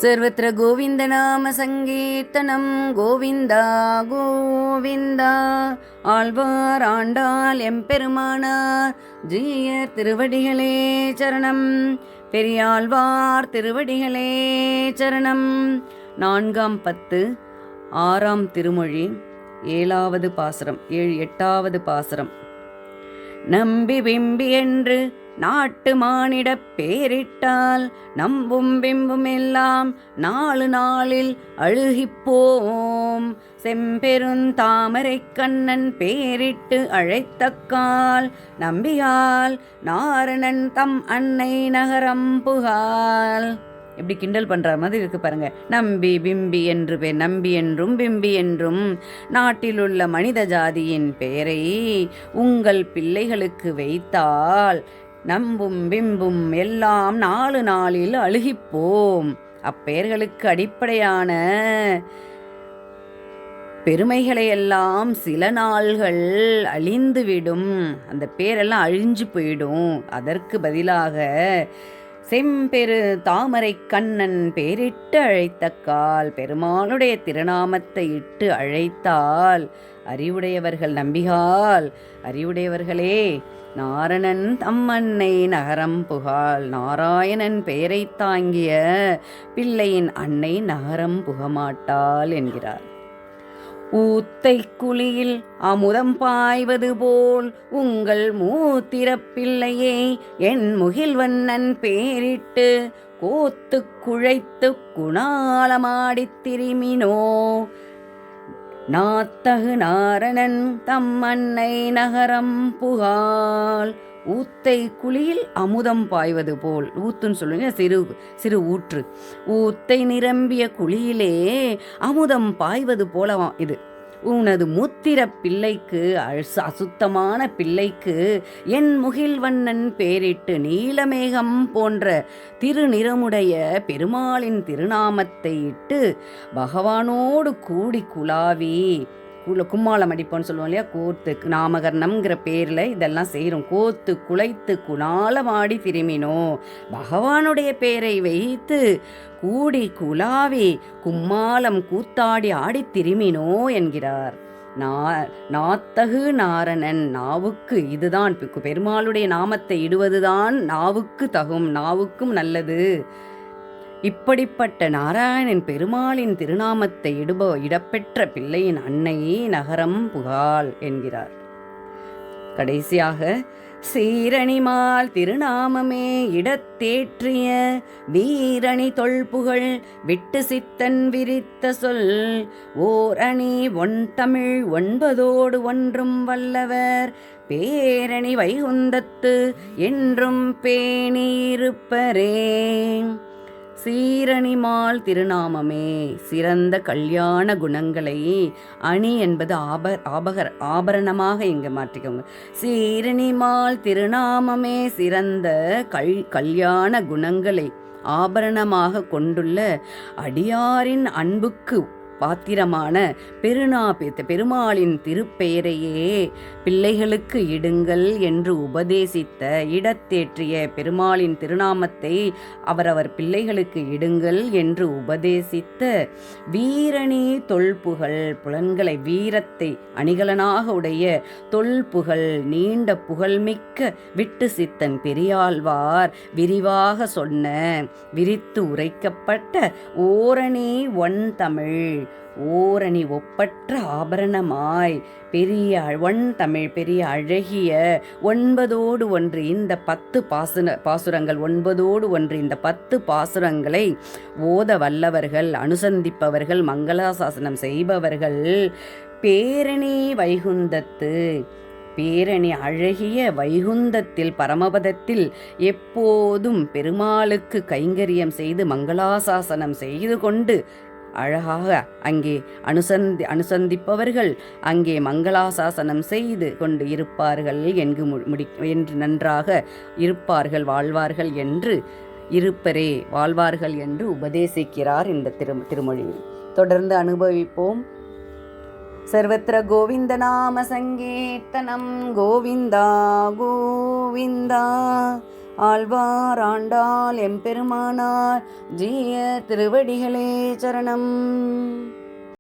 सर्वत्र गोविन्दनामसङ्कीर्तनं गोविन्दा गोविन्दा ஆழ்வார் ஆண்டாள் எம்பெருமானார் ஜீயர் திருவடிகளே சரணம். பெரியாழ்வார் திருவடிகளே சரணம். 4ஆம் பத்து 6ஆம் திருமொழி 7வது பாசுரம் 8வது பாசுரம். நம்பி பிம்பி என்று நாட்டு மானிடப் பேரிட்டால் நம்பும் பிம்பும் எல்லாம் நாலு நாளில் அழுகிப்போம். செம்பெருந்தாமரை கண்ணன் பேரிட்டு அழைத்தக்கால் நம்பியால் நாரணன் தம் அன்னை நகரம் புகால். எப்படி கிண்டல் பண்ற மாதிரி இருக்கு பாருங்க. நம்பி பிம்பி என்று பேர், நம்பி என்றும் பிம்பி என்றும் நாட்டிலுள்ள மனித ஜாதியின் பெயரை உங்கள் பிள்ளைகளுக்கு வைத்தால் நம்பும் பிம்பும் எல்லாம் 4 நாளில் அழுகிப்போம். அப்பெயர்களுக்கு அடிப்படையான பெருமைகளையெல்லாம் சில நாள்கள் அழிந்துவிடும். அந்த பேரெல்லாம் அழிஞ்சு போயிடும். அதற்கு பதிலாக செம்பெரு தாமரை கண்ணன் பேரிட்டு அழைத்தக்கால், பெருமாளுடைய திருநாமத்தை இட்டு அழைத்தால் அறிவுடையவர்கள் நம்பிகால், அறிவுடையவர்களே நாரணன் தம்மன்னை நகரம் புகால். நாராயணன் பெயரை தாங்கிய பிள்ளையின் அன்னை நகரம் புகமாட்டாள் என்கிறார். ஊத்தை குழியில் அமுதம் பாய்வது போல் உங்கள் மூத்திரப் பிள்ளையே என் முகில்வண்ணன் பேரிட்டு கோத்து குழைத்து குணாலமாடித் திரிமினோ. நாத்தகு நாரணன் தம்மன்னை நகரம் புகால். ஊத்தை குழியில் அமுதம் பாய்வது போல், ஊத்துன்னு சொல்லுங்க, சிறு சிறு ஊற்று. ஊத்தை நிரம்பிய குழியிலே அமுதம் பாய்வது போலவா இது. உனது மூத்திர பிள்ளைக்கு, அசுத்தமான பிள்ளைக்கு என் முகில்வண்ணன் பேரிட்டு நீலமேகம் போன்ற திருநிறமுடைய பெருமாளின் திருநாமத்தை இட்டு பகவானோடு கூடி குலாவி கும்மாளம் அடிப்போன்னு சொல்லுவோம் இல்லையா, கோத்து நாமகரணம்ங்கிற பேரில் இதெல்லாம் செய்கிறோம். கோத்து குலைத்து குணாலமாடி திரும்பினோ, பகவானுடைய பெயரை வைத்து கூடி குலாவி கும்மாளம் கூத்தாடி ஆடி திரும்பினோ என்கிறார். நாத்தகு நாரணன், நாவுக்கு இதுதான், பெருமாளுடைய நாமத்தை இடுவதுதான் நாவுக்கு தகும், நாவுக்கும் நல்லது. இப்படிப்பட்ட நாராயணன் பெருமாளின் திருநாமத்தை இடப்பெற்ற பிள்ளையின் அன்னை நகரம் புகால் என்கிறார். கடைசியாக சீரணிமால் திருநாமமே இடத்தேற்றிய வீரணி தொல்புகழ் விட்டு சித்தன் விரித்த சொல் ஓர் அணி ஒன்தமிழ் 9 ஒன்றும் வல்லவர் பேரணி வைகுந்தத்து என்றும் பேணியிருப்பரே. சீரணிமால் திருநாமமே சிறந்த கல்யாண குணங்களை, அணி என்பது ஆபரணமாக இங்கே மாற்றிக்கோங்க. சீரணிமால் திருநாமமே சிறந்த கல்யாண குணங்களை ஆபரணமாக கொண்டுள்ள அடியாரின் அன்புக்கு பாத்திரமான பெருமாளின் திருப்பெயரையே பிள்ளைகளுக்கு இடுங்கள் என்று உபதேசித்த, இடத்தேற்றிய பெருமாளின் திருநாமத்தை அவரவர் பிள்ளைகளுக்கு இடுங்கள் என்று உபதேசித்த வீரணி தொல்புகழ், புலன்களை வீரத்தை அணிகலனாக உடைய தொல்புகழ் நீண்ட புகழ்மிக்க விட்டு சித்தன் பெரியாழ்வார் விரிவாக சொன்ன, விரித்து உரைக்கப்பட்ட ஓரணி ஒன் தமிழ், ஓரணி ஒப்பற்ற ஆபரணமாய் பெரிய தமிழ் பெரிய அழகிய 9 ஒன்று இந்த 10 பாசுரங்கள் 9 ஒன்று இந்த 10 பாசுரங்களை ஓத வல்லவர்கள், அனுசந்திப்பவர்கள், மங்களாசாசனம் செய்பவர்கள் பேரணி வைகுந்தத்து, பேரணி அழகிய வைகுந்தத்தில் பரமபதத்தில் எப்போதும் பெருமாளுக்கு கைங்கரியம் செய்து மங்களாசாசனம் செய்து கொண்டு அழகாக அங்கே அனுசந்திப்பவர்கள் அங்கே மங்களாசாசனம் செய்து கொண்டு இருப்பார்கள் என்று நன்றாக இருப்பார்கள், வாழ்வார்கள் என்று இருப்பரே, வாழ்வார்கள் என்று உபதேசிக்கிறார் இந்த திருமொழியில். தொடர்ந்து அனுபவிப்போம். सर्वत्र गोविन्दनाम सङ्कीर्तनं गोविन्दा गोविन्दा ஆழ்வார் ஆண்டாள் எம்பெருமானார் ஜீய திருவடிகளே சரணம்.